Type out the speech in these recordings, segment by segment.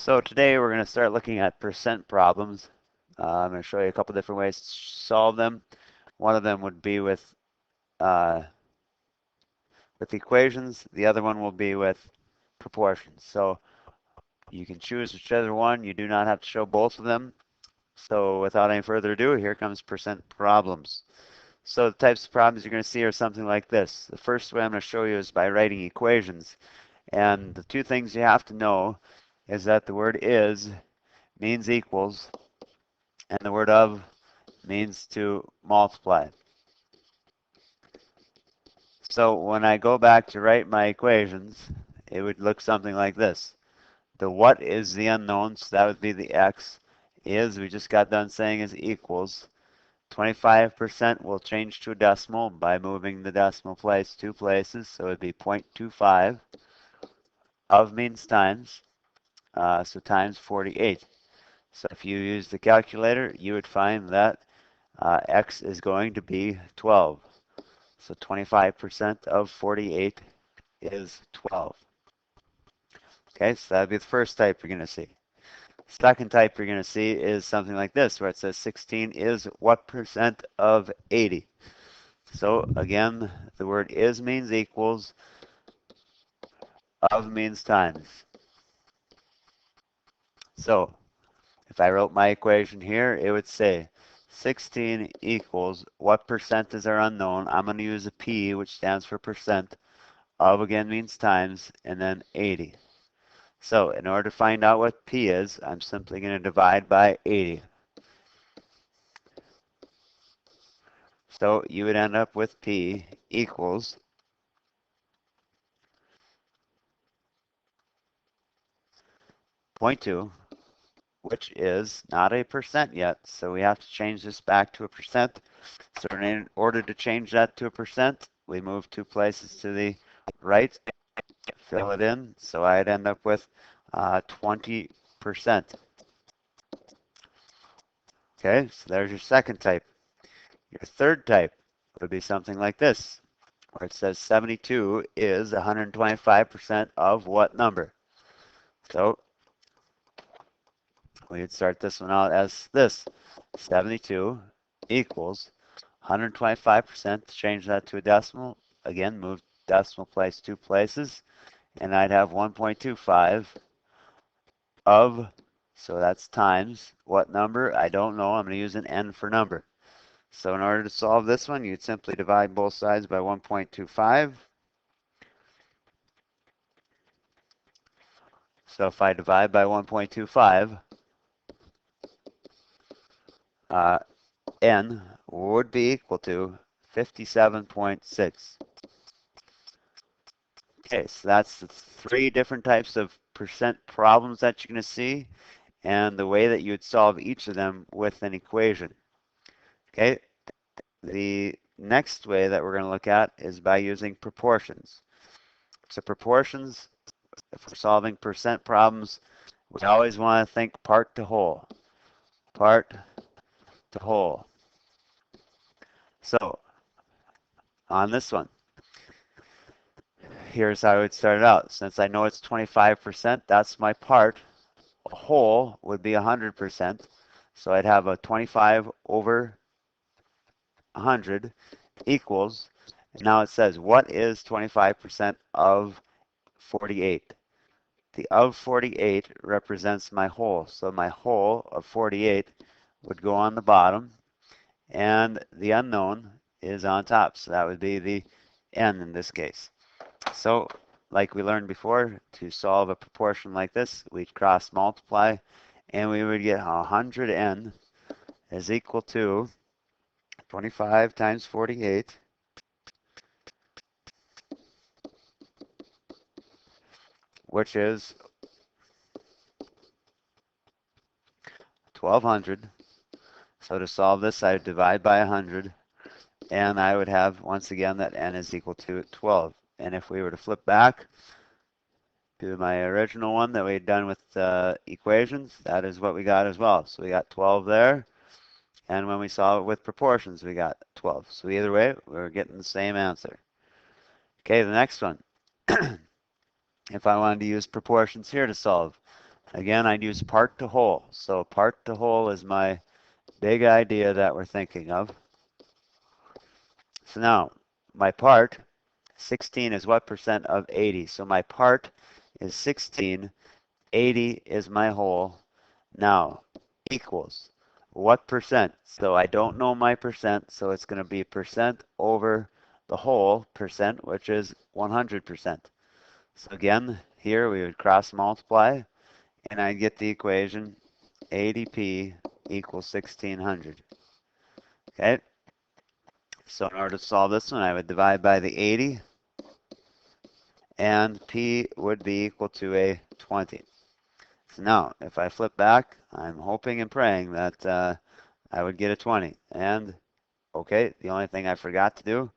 So today we're going to start looking at percent problems. I'm going to show you a couple different ways to solve them. One of them would be with equations. The other one will be with proportions. So you can choose whichever one. You do not have to show both of them. So without any further ado, here comes percent problems. So the types of problems you're going to see are something like this. The first way I'm going to show you is by writing equations. And the two things you have to know is that the word is means equals, and the word of means to multiply. So when I go back to write my equations, it would look something like this. The what is the unknown, so that would be the x. Is, we just got done saying, is equals. 25% will change to a decimal by moving the decimal place 2 places, so it would be 0.25. Of means times, so times 48. So if you use the calculator, you would find that x is going to be 12. So 25% of 48 is 12. Okay, so that would be the first type you're going to see. Second type you're going to see is something like this, where it says 16 is what percent of 80? So again, the word is means equals, of means times. So if I wrote my equation here, it would say 16 equals what percent is our unknown. I'm going to use a P, which stands for percent. Of again means times, and then 80. So in order to find out what P is, I'm simply going to divide by 80. So you would end up with P equals 0.2, which is not a percent yet. So we have to change this back to a percent. So in order to change that to a percent, we move 2 places to the right, fill it in. So I'd end up with 20%. Okay, so there's your second type. Your third type would be something like this, where it says 72 is 125% of what number? So we'd start this one out as this. 72 equals 125%. Change that to a decimal. Again, move decimal place 2 places. And I'd have 1.25 of, so that's times, what number? I don't know. I'm going to use an n for number. So in order to solve this one, you'd simply divide both sides by 1.25. So if I divide by 1.25, n would be equal to 57.6. Okay, so that's the 3 different types of percent problems that you're going to see, and the way that you would solve each of them with an equation. Okay, the next way that we're going to look at is by using proportions. So proportions, if we're solving percent problems, we always want to think part to whole. Part to whole. So on this one, here's how I would start it out. Since I know it's 25%, that's my part. A whole would be 100%. So I'd have a 25 over 100 equals, and now it says, what is 25% of 48? The of 48 represents my whole. So my whole of 48 would go on the bottom, and the unknown is on top. So that would be the n in this case. So like we learned before, to solve a proportion like this, we'd cross multiply, and we would get 100n is equal to 25 times 48, which is 1200. So to solve this, I would divide by 100, and I would have, once again, that n is equal to 12. And if we were to flip back to my original one that we had done with equations, that is what we got as well. So we got 12 there, and when we solve it with proportions, we got 12. So either way, we're getting the same answer. Okay, the next one. If I wanted to use proportions here to solve, Again, I'd use part to whole. So part to whole is my big idea that we're thinking of. So now, my part, 16 is what percent of 80? So my part is 16, 80 is my whole. Now, equals what percent? So I don't know my percent, so it's going to be percent over the whole percent, which is 100%. So again, here we would cross multiply, and I'd get the equation 80p equals 1600. Okay, so in order to solve this one, I would divide by the 80, and p would be equal to a 20. So now, if I flip back, I'm hoping and praying that I would get a 20. And, okay, the only thing I forgot to do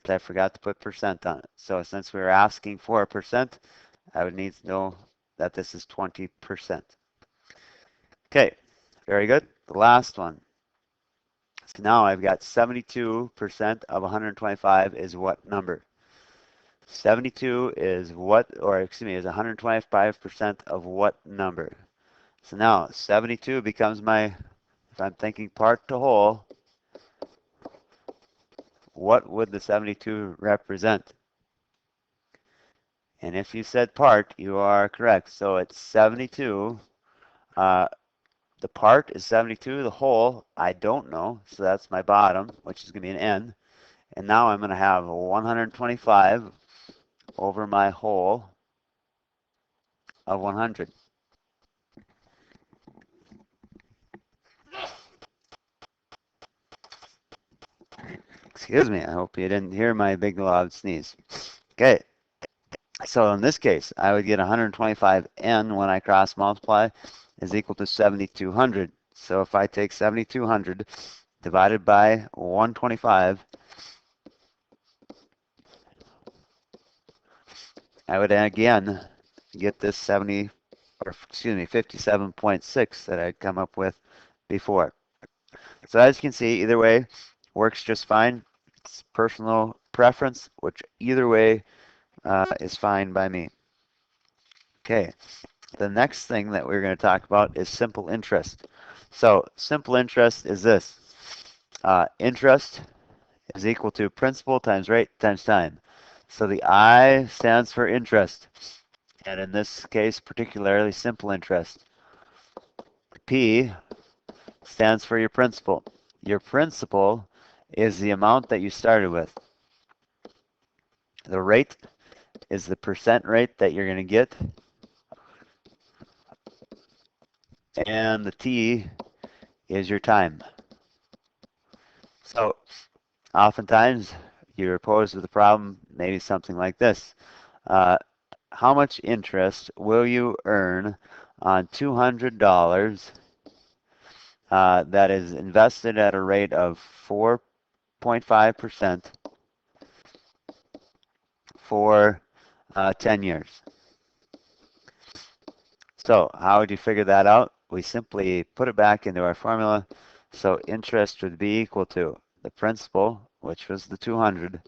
is I forgot to put percent on it. So since we were asking for a percent, I would need to know that this is 20%. Okay, very good. The last one. So now I've got 72% of 125 is what number? 72 is what, or excuse me, is 125% of what number? So now 72 becomes my, if I'm thinking part to whole, what would the 72 represent? And if you said part, you are correct. So it's 72. The part is 72. The whole, I don't know. So that's my bottom, which is going to be an n. And now I'm going to have 125 over my whole of 100. Excuse me, I hope you didn't hear my big loud sneeze. Okay, so in this case, I would get 125n when I cross multiply is equal to 7,200. So if I take 7,200 divided by 125, I would again get this 70, or excuse me, 57.6 that I'd come up with before. So as you can see, either way works just fine. It's personal preference, which either way is fine by me. Okay, the next thing that we're going to talk about is simple interest. So simple interest is this. Interest is equal to principal times rate times time. So the I stands for interest, and in this case, particularly simple interest. P stands for your principal. Your principal is the amount that you started with. The rate is the percent rate that you're going to get. And the T is your time. So oftentimes you're posed with a problem, maybe something like this. How much interest will you earn on $200 that is invested at a rate of 4.5% for 10 years? So how would you figure that out? We simply put it back into our formula. So interest would be equal to the principal, which was the 200,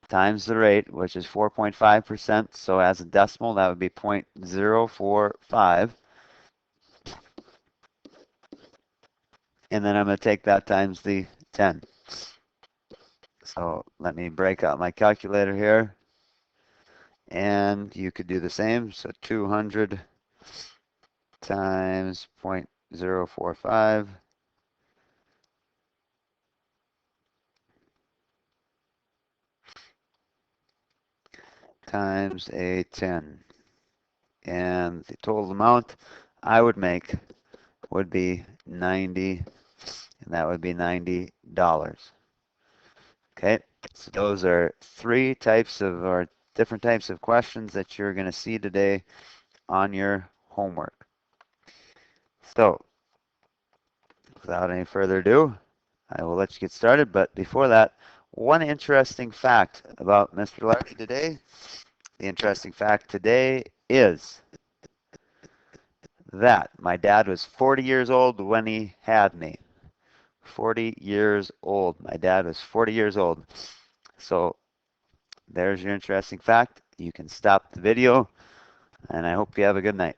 times the rate, which is 4.5%. So as a decimal, that would be 0.045. And then I'm going to take that times the 10. So let me break out my calculator here. And you could do the same. So 200 times 0.045 times a 10. And the total amount I would make would be 90, and that would be $90. Okay, so those are three types of, or different types of questions that you're going to see today on your homework. So, without any further ado, I will let you get started. But before that, one interesting fact about Mr. Larky today. The interesting fact today is that my dad was 40 years old when he had me. 40 years old. My dad was 40 years old. So there's your interesting fact. You can stop the video, and I hope you have a good night.